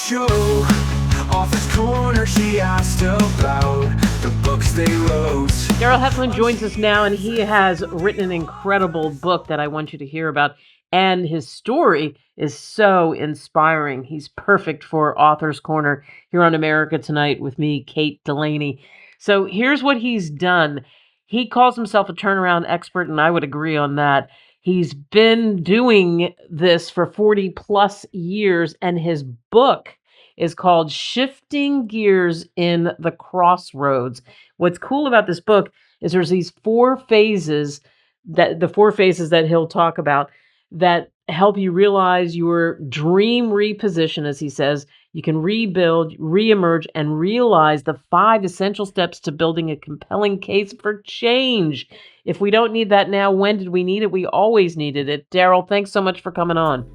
show. Author's Corner, she asked about the books they wrote. Darryl Heffline joins us now, and he has written an incredible book that I want you to hear about. And his story is so inspiring. He's perfect for Author's Corner here on America Tonight with me, Kate Delaney. So here's what he's done. He calls himself a turnaround expert, and I would agree on that. He's been doing this for 40 plus years, and his book is called Shifting Gears in the Crossroads. What's cool about this book is there's these four phases that he'll talk about that help you realize your dream reposition, as he says. You can rebuild, reemerge, and realize the 5 essential steps to building a compelling case for change. If we don't need that now, when did we need it? We always needed it. Darryl, thanks so much for coming on.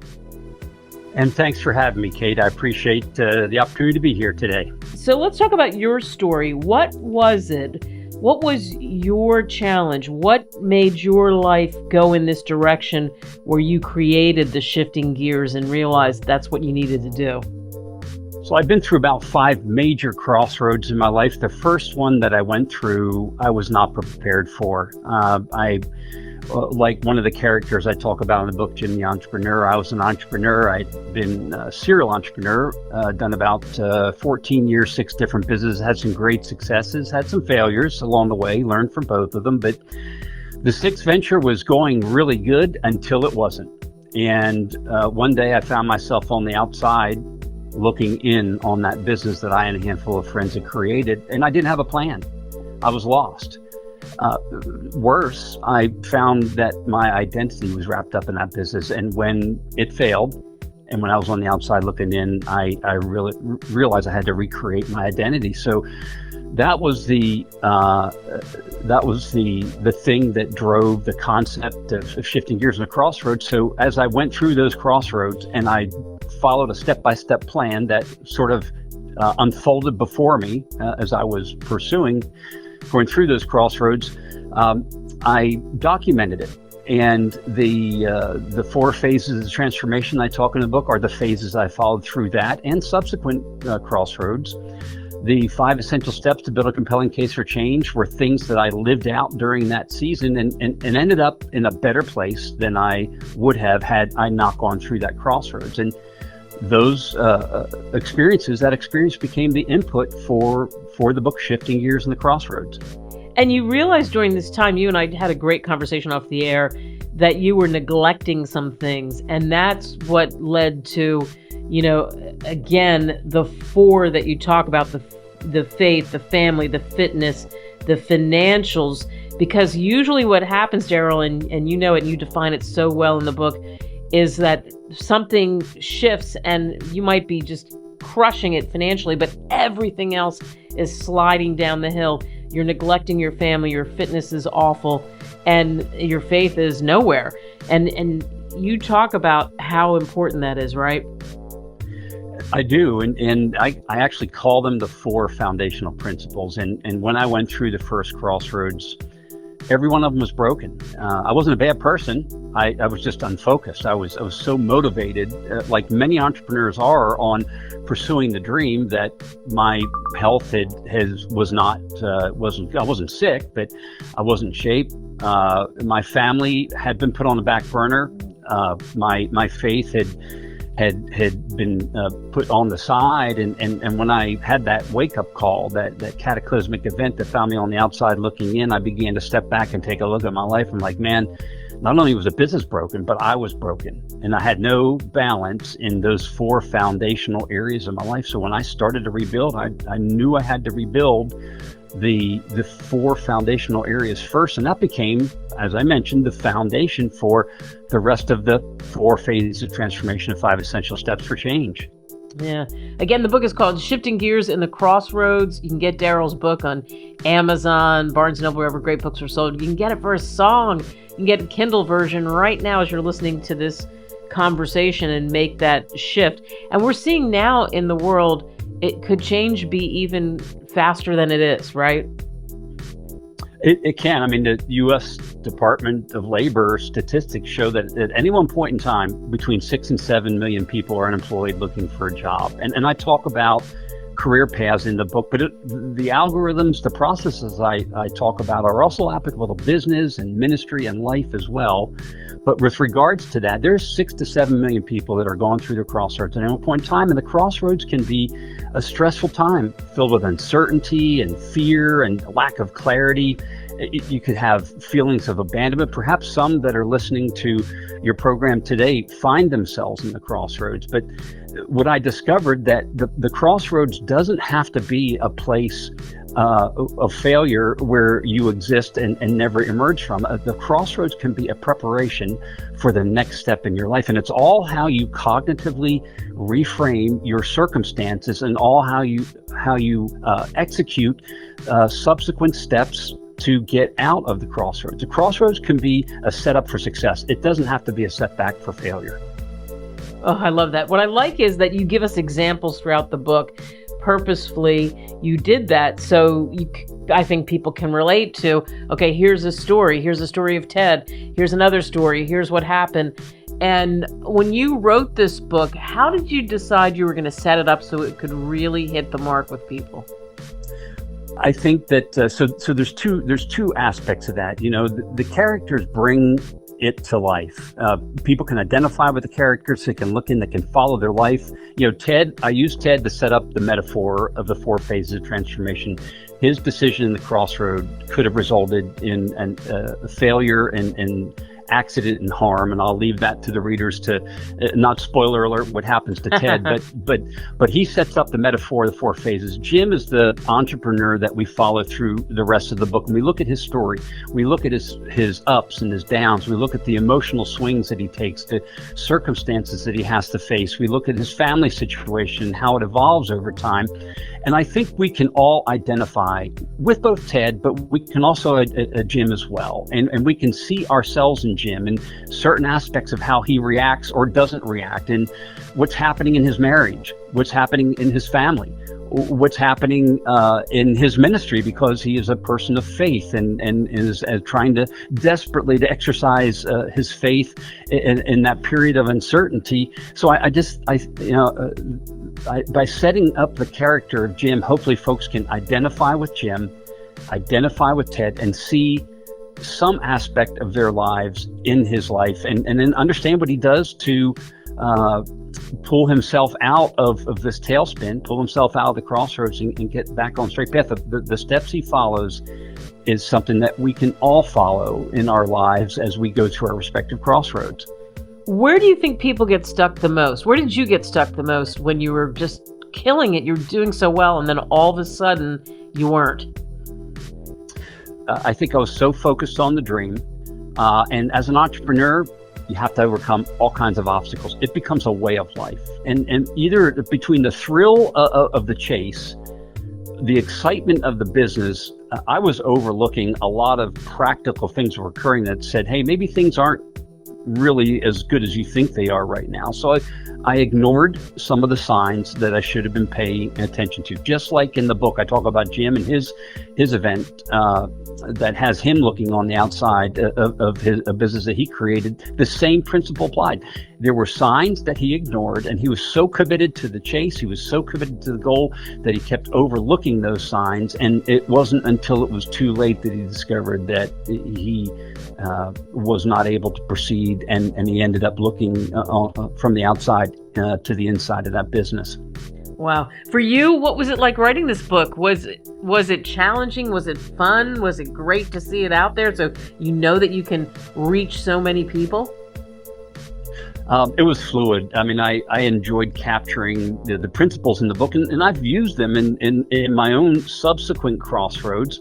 And thanks for having me, Kate. I appreciate the opportunity to be here today. So let's talk about your story. What was it? What was your challenge? What made your life go in this direction where you created the shifting gears and realized that's what you needed to do? So I've been through about 5 major crossroads in my life. The first one that I went through, I was not prepared for. Like one of the characters I talk about in the book, Jim the Entrepreneur, I was an entrepreneur. I'd been a serial entrepreneur, done about 14 years, 6 different businesses, had some great successes, had some failures along the way, learned from both of them. But the 6th venture was going really good until it wasn't. And one day I found myself on the outside looking in on that business that I and a handful of friends had created, and I didn't have a plan. I was lost. Worse, I found that my identity was wrapped up in that business, and when it failed, and when I was on the outside looking in, I really realized I had to recreate my identity. So that was the thing that drove the concept of shifting gears in the crossroads. So as I went through those crossroads, and I followed a step-by-step plan that sort of unfolded before me as I was going through those crossroads, I documented it. And the 4 phases of the transformation I talk in the book are the phases I followed through that and subsequent crossroads. The 5 essential steps to build a compelling case for change were things that I lived out during that season and ended up in a better place than I would have had I not gone through that crossroads. And those that experience became the input for the book Shifting Gears in the Crossroads. And you realized during this time, you and I had a great conversation off the air, that you were neglecting some things. And that's what led to, again, the 4 that you talk about, the faith, the family, the fitness, the financials. Because usually what happens, Darryl, and you know it, and you define it so well in the book, is that something shifts and you might be just crushing it financially, but everything else is sliding down the hill. You're neglecting your family, your fitness is awful, and your faith is nowhere. And you talk about how important that is, right? I do, and I actually call them the 4 foundational principles. And when I went through the first crossroads, every one of them was broken. I wasn't a bad person. I was just unfocused. I was so motivated, like many entrepreneurs are, on pursuing the dream, that my health wasn't. I wasn't sick, but I wasn't in shape. My family had been put on the back burner. My faith had been put on the side, and when I had that wake-up call, that cataclysmic event that found me on the outside looking in, I began to step back and take a look at my life. I'm like, man, not only was the business broken, but I was broken, and I had no balance in those 4 foundational areas of my life. So when I started to rebuild, I knew I had to rebuild the 4 foundational areas first, and that became, as I mentioned, the foundation for the rest of the 4 phases of transformation, of 5 essential steps for change. Yeah. Again, the book is called Shifting Gears in the Crossroads. You can get Darryl's book on Amazon, Barnes & Noble, wherever great books are sold. You can get it for a song. You can get a Kindle version right now as you're listening to this conversation and make that shift. And we're seeing now in the world, it could change be even faster than it is, right? It can. I mean, the U.S. Department of Labor statistics show that at any one point in time, between 6 and 7 million people are unemployed looking for a job. And I talk about career paths in the book, but the algorithms, the processes I talk about are also applicable to business and ministry and life as well. But with regards to that, there's 6 to 7 million people that are going through the crossroads at any point in time, and the crossroads can be a stressful time filled with uncertainty and fear and lack of clarity. You could have feelings of abandonment. Perhaps some that are listening to your program today find themselves in the crossroads. But what I discovered that the crossroads doesn't have to be a place of failure where you exist and never emerge from. The crossroads can be a preparation for the next step in your life. And it's all how you cognitively reframe your circumstances and all how you execute subsequent steps to get out of the crossroads. The crossroads can be a setup for success. It doesn't have to be a setback for failure. Oh, I love that. What I like is that you give us examples throughout the book. Purposefully, you did that so I think people can relate to, okay, here's a story. Here's a story of Ted. Here's another story. Here's what happened. And when you wrote this book, how did you decide you were going to set it up so it could really hit the mark with people? I think that so there's two aspects of that. You know, the characters bring it to life. People can identify with the characters. They can look in. They can follow their life. You know, Ted. I used Ted to set up the metaphor of the 4 phases of transformation. His decision in the crossroad could have resulted in a failure and accident and harm, and I'll leave that to the readers to not spoiler alert what happens to Ted, but he sets up the metaphor of the 4 phases. Jim is the entrepreneur that we follow through the rest of the book, and we look at his story, we look at his ups and his downs, we look at the emotional swings that he takes, the circumstances that he has to face, we look at his family situation, how it evolves over time. And I think we can all identify with both Ted, but we can also Jim as well. And we can see ourselves in Jim and certain aspects of how he reacts or doesn't react, and what's happening in his marriage, what's happening in his family, what's happening in his ministry, because he is a person of faith and is trying to desperately to exercise his faith in that period of uncertainty. So by setting up the character of Jim, hopefully folks can identify with Jim, identify with Ted, and see some aspect of their lives in his life, and then understand what he does to pull himself out of this tailspin, pull himself out of the crossroads and get back on straight path. The steps he follows is something that we can all follow in our lives as we go through our respective crossroads. Where do you think people get stuck the most? Where did you get stuck the most when you were just killing it? You were doing so well, and then all of a sudden you weren't. I think I was so focused on the dream. And as an entrepreneur, you have to overcome all kinds of obstacles. It becomes a way of life. And either between the thrill of the chase, the excitement of the business, I was overlooking a lot of practical things that were occurring that said, hey, maybe things aren't really as good as you think they are right now. So I ignored some of the signs that I should have been paying attention to. Just like in the book, I talk about Jim and his event that has him looking on the outside of a business that he created. The same principle applied. There were signs that he ignored, and he was so committed to the chase, he was so committed to the goal that he kept overlooking those signs. And it wasn't until it was too late that he discovered that he was not able to proceed, and he ended up looking from the outside to the inside of that business. Wow. For you, what was it like writing this book? Was it challenging? Was it fun? Was it great to see it out there so you know that you can reach so many people? It was fluid. I mean, I enjoyed capturing the principles in the book, and I've used them in my own subsequent crossroads.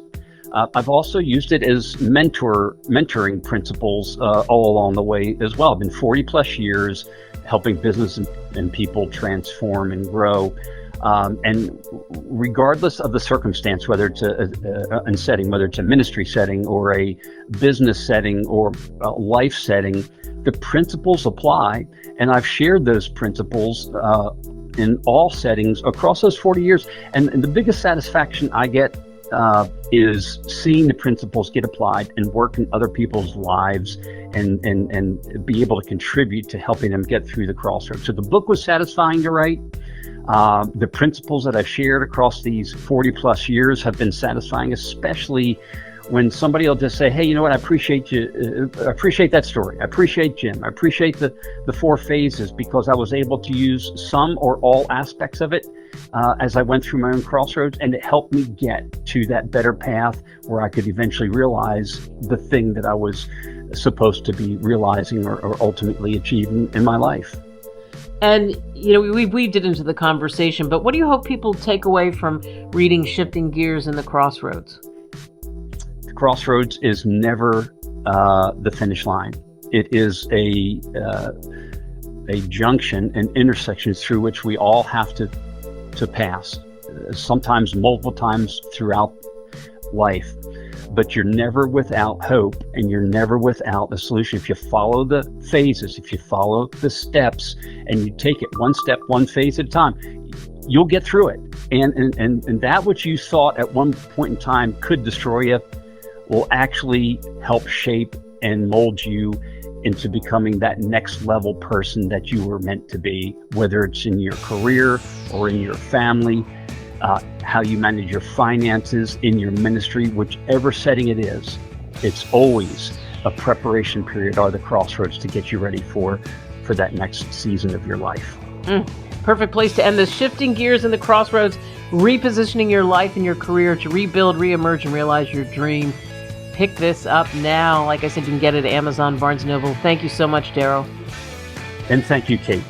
I've also used it as mentoring principles all along the way as well. I've been 40 plus years helping business and people transform and grow. And regardless of the circumstance, whether it's a setting, whether it's a ministry setting or a business setting or a life setting, the principles apply. And I've shared those principles in all settings across those 40 years. And the biggest satisfaction I get is seeing the principles get applied and work in other people's lives and be able to contribute to helping them get through the crossroads. So the book was satisfying to write. The principles that I've shared across these 40 plus years have been satisfying, especially when somebody will just say, hey, you know what, I appreciate you, I appreciate that story. I appreciate Jim. I appreciate the 4 phases, because I was able to use some or all aspects of it as I went through my own crossroads, and it helped me get to that better path where I could eventually realize the thing that I was supposed to be realizing or ultimately achieving in my life. And, you know, we weaved it into the conversation, but what do you hope people take away from reading Shifting Gears in the Crossroads? The crossroads is never the finish line. It is a junction, an intersection through which we all have to pass, sometimes multiple times throughout life. But you're never without hope, and you're never without a solution. If you follow the phases, if you follow the steps, and you take it one step, one phase at a time, you'll get through it. And that which you thought at one point in time could destroy you will actually help shape and mold you into becoming that next level person that you were meant to be, whether it's in your career or in your family, how you manage your finances, in your ministry, whichever setting it is. It's always a preparation period or the crossroads to get you ready for that next season of your life. Perfect place to end this. Shifting Gears in the Crossroads, repositioning your life and your career to rebuild, reemerge, and realize your dream. Pick this up now. Like I said, you can get it at Amazon, Barnes & Noble. Thank you so much, Darryl. And thank you, Kate.